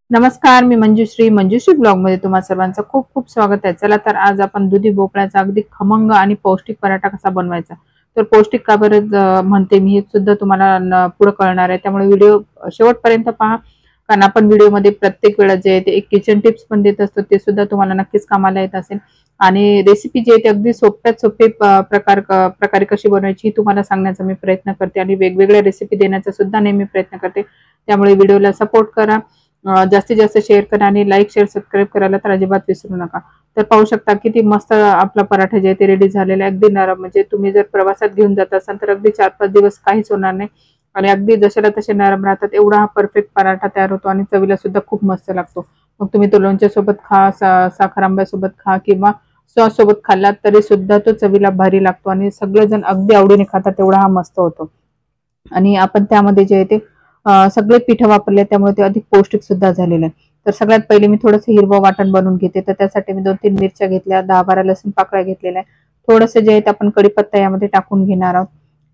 नमस्कार, मी मंजुश्री ब्लॉग मध्ये तुम्हा सर्वांचं खूप खूप स्वागत आहे। चला तर आज आपण दुधी भोपळ्याचा अगदी खमंग आणि पौष्टिक पराठा कसा बनवायचा, तर पौष्टिक का बरं म्हणते मी हे सुद्धा तुम्हाला पुढे कळणार आहे। त्यामुळे व्हिडिओ शेवटपर्यंत पहा, कारण आपण व्हिडिओमध्ये प्रत्येक वेळा जे आहे ते एक किचन टिप्स पण देत असतो, ते सुद्धा तुम्हाला नक्कीच कामाला येत असेल। आणि रेसिपी जी आहे ती अगदी सोप्यात सोपे प्रकारे कशी बनवायची तुम्हाला सांगण्याचा मी प्रयत्न करते आणि वेगवेगळ्या रेसिपी देण्याचा सुद्धा नेहमी प्रयत्न करते। त्यामुळे व्हिडिओला सपोर्ट करा, जास्तीत जास्त शेअर करा आणि लाईक शेअर सबस्क्राईब करायला तर अजिबात विसरू नका। तर पाहू शकता किती मस्त आपला पराठा जे आहे ते रेडी झालेला आहे, अगदी नरम। म्हणजे तुम्ही जर प्रवासात घेऊन जात असाल तर अगदी 4-5 दिवस काहीच होणार नाही आणि अगदी जशाला तसे नरम राहतात। एवढा हा परफेक्ट पराठा तयार होतो आणि चवीला सुद्धा खूप मस्त लागतो। मग तुम्ही तो लोणच्या सोबत खा, साखर आंब्यासोबत खा किंवा सॉस सोबत खाल्लात तरी सुद्धा तो चवीला भारी लागतो आणि सगळेजण अगदी आवडीने खातात, एवढा हा मस्त होतो। आणि आपण त्यामध्ये जे आहे ते सगळे पीठ वापरले, त्यामुळे ते अधिक पौष्टिक सुद्धा झालेलं आहे। तर सगळ्यात पहिले मी थोडंसं हिरवं वाटण बनवून घेते। तर त्यासाठी मी 2-3 मिरच्या घेतल्या, 10-12 लसूण पाकळ्या घेतलेल्या आहे। थोडंसं जे आहे ते आपण कढीपत्ता यामध्ये टाकून घेणार आहोत।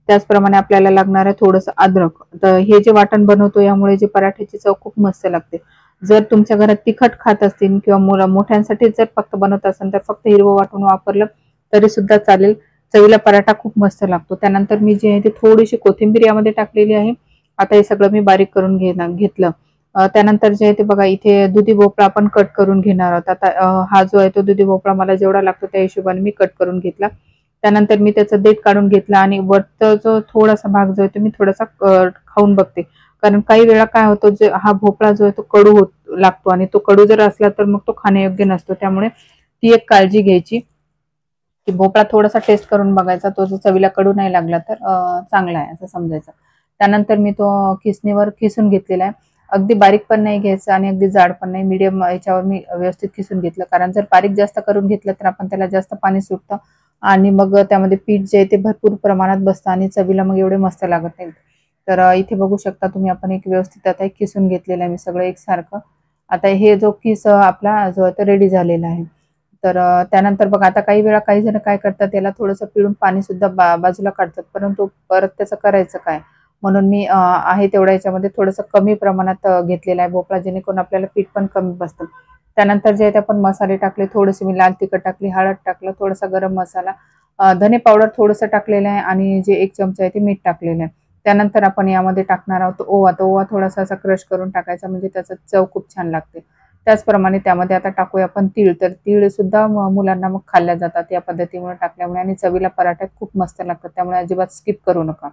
त्याचप्रमाणे आपल्याला लागणार आहे थोडंसं अद्रक। तर हे जे वाटण बनवतो यामुळे जे पराठ्याची चव खूप मस्त लागते। जर तुमच्या घरात तिखट खात असतील किंवा मोठ्यांसाठी जर फक्त बनवत असेल तर फक्त हिरवं वाटण वापरलं तरी सुद्धा चालेल, चवीला पराठा खूप मस्त लागतो। त्यानंतर मी जे आहे ते थोडीशी कोथिंबीर यामध्ये टाकलेली आहे। आता हे सगळं मी बारीक करून घेतलं। त्यानंतर जे आहे ते बघा, इथे दुधी भोपळा आपण कट करून घेणार आहोत। आता हा जो आहे तो दुधी भोपळा मला जेवढा लागतो त्या हिशोबाने मी कट करून घेतला। त्यानंतर मी त्याचं देठ काढून घेतला आणि वरचा जो थोडासा भाग जो आहे तो मी थोडासा खाऊन बघते, कारण काही वेळा काय होतं, जे हा भोपळा जो आहे तो कडू होत लागतो आणि तो कडू जर असला तर मग तो खाण्यायोग्य नसतो। त्यामुळे ती एक काळजी घ्यायची की भोपळा थोडासा टेस्ट करून बघायचा, तो जर चवीला कडू नाही लागला तर चांगला आहे असं समजायचं। त्यानंतर मी तो खिसणीवर खिसून घेतलेला आहे। अगदी बारीक पण नाही घ्यायचं आणि अगदी जाड पण नाही, मीडियम याच्यावर मी व्यवस्थित खिसून घेतलं, कारण जर बारीक जास्त करून घेतलं तर आपण त्याला जास्त पाणी सुटतं आणि मग त्यामध्ये पीठ जे आहे ते भरपूर प्रमाणात बसतं आणि चवीला मग एवढे मस्त लागत नाही। तर इथे बघू शकता तुम्ही, आपण एक व्यवस्थित आता एक खिसून घेतलेलं आहे मी सगळं एकसारखं। आता हे जो किस आपला जो आहे तो रेडी झालेला आहे। तर त्यानंतर बघा, आता काही वेळा काही जण काय करतात, त्याला थोडंसं पिळून पाणी सुद्धा बाजूला काढतात, परंतु परत त्याचं करायचं काय, म्हणून मी आहे तेवढ्या याच्यामध्ये थोडंसं कमी प्रमाणात घेतलेला आहे भोपळा, जेणेकरून आपल्याला पीठ पण कमी बसतं। त्यानंतर जे आहे ते आपण मसाले टाकले, थोडेसे मी लाल तिखट टाकली, हळद टाकलं, थोडासा गरम मसाला, धने पावडर थोडंसं टाकलेलं आहे आणि जे 1 चमचा आहे ते मीठ टाकलेलं आहे। त्यानंतर आपण यामध्ये टाकणार आहोत ओवा। तो ओवा थोडासा असा क्रश करून टाकायचा, म्हणजे त्याचं चव खूप छान लागते। त्याचप्रमाणे त्यामध्ये आता टाकूया आपण तीळ। तर तीळ सुद्धा मुलांना मग खाल्ल्या जातात या पद्धतीमुळे टाकल्यामुळे आणि चवीला पराठ्यात खूप मस्त लागतात, त्यामुळे अजिबात स्किप करू नका।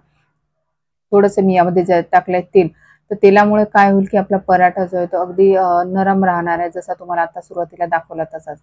थोडंसं मी यामध्ये जे टाकलंय तेल, तर तेलामुळे काय होईल की आपला पराठा जो आहे तो अगदी नरम राहणार आहे, जसा तुम्हाला आता सुरुवातीला दाखवला तसाच।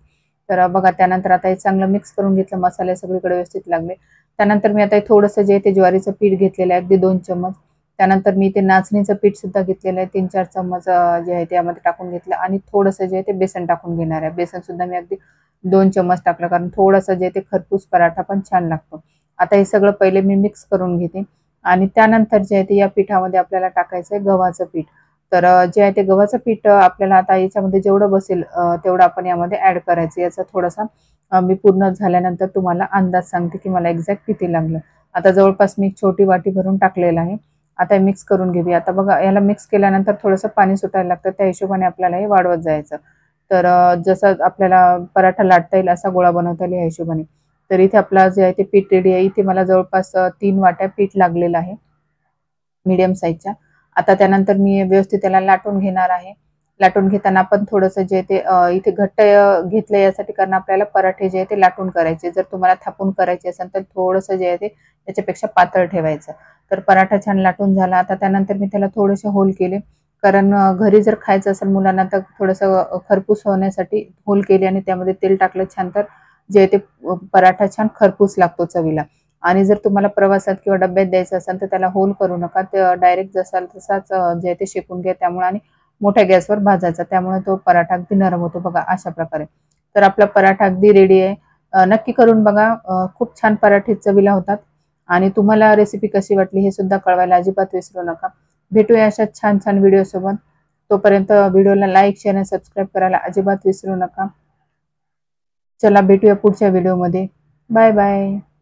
तर बघा, त्यानंतर आता हे चांगलं मिक्स करून घेतलं, मसाले सगळीकडे व्यवस्थित लागले। त्यानंतर मी आता थोडंसं जे आहे ते ज्वारीचं पीठ घेतलेलं आहे, अगदी 2 चम्मच। त्यानंतर मी ते नाचणीचं पीठ सुद्धा घेतलेलं आहे, 3-4 चम्मच जे आहे ते यामध्ये टाकून घेतलं आणि थोडंसं जे आहे ते बेसन टाकून घेणार आहे। बेसन सुद्धा मी अगदी 2 चम्मच टाकलं, कारण थोडंसं जे आहे ते खरपूस पराठा पण छान लागतो। आता हे सगळं पहिले मी मिक्स करून घेते आणि त्यानंतर जे आहे ते या पिठामध्ये आपल्याला टाकायचं आहे गव्हाचं पीठ। तर जे आहे ते गव्हाचं पीठ आपल्याला आता याच्यामध्ये जेवढं बसेल तेवढं आपण यामध्ये ॲड करायचं। याचा थोडासा मी पूर्ण झाल्यानंतर तुम्हाला अंदाज सांगते की मला एक्झॅक्ट किती लागलं। आता जवळपास मी एक छोटी वाटी भरून टाकलेलं आहे। आता मिक्स करून घेऊया। आता बघा, याला मिक्स केल्यानंतर थोडंसं पाणी सुटायला लागतं, त्या हिशोबाने आपल्याला हे वाढवत जायचं। तर जसं आपल्याला पराठा लाटता येईल असा गोळा बनवता येईल या हिशोबाने। तर इथे आपला जे आहे ते पीठ रेडी आहे। इथे मला जवळपास 3 वाट्या पीठ लागलेलं आहे मीडियम साईजच्या। आता त्यानंतर मी व्यवस्थित त्याला लाटून घेणार आहे। लाटून घेताना आपण थोडंसं जे ते इथे घट्ट घेतलं यासाठी, कारण आपल्याला पराठे जे आहे ते लाटून करायचे। जर तुम्हाला थापून करायचे असेल तर थोडंसं जे आहे ते त्याच्यापेक्षा पातळ ठेवायचं। तर पराठा छान लाटून झाला। आता त्यानंतर मी त्याला थोडेसे होल केले, कारण घरी जर खायचं असेल मुलांना तर थोडंसं खरपूस होण्यासाठी होल केले आणि त्यामध्ये तेल टाकलं छान, तर जे आहे ते पराठा छान खरपूस लागतो चवीला। आणि जर तुम्हाला प्रवासात किंवा डब्यात द्यायचं असेल तर त्याला होल करू नका, ते डायरेक्ट जसाल तसाच जे आहे ते शेकून घ्या त्यामुळे, आणि मोठ्या गॅसवर भाजायचा, त्यामुळे तो पराठा अगदी नरम होतो बघा अशा प्रकारे। तर आपला पराठा अगदी रेडी आहे। नक्की करून बघा, खूप छान पराठे चवीला होतात। आणि तुम्हाला रेसिपी कशी वाटली हे सुद्धा कळवायला अजिबात विसरू नका। भेटूया अशा छान छान व्हिडिओ सोबत। तोपर्यंत व्हिडिओला लाईक, शेअर आणि सबस्क्राईब करायला अजिबात विसरू नका। चला भेटूया पुढच्या व्हिडिओमध्ये। Bye bye.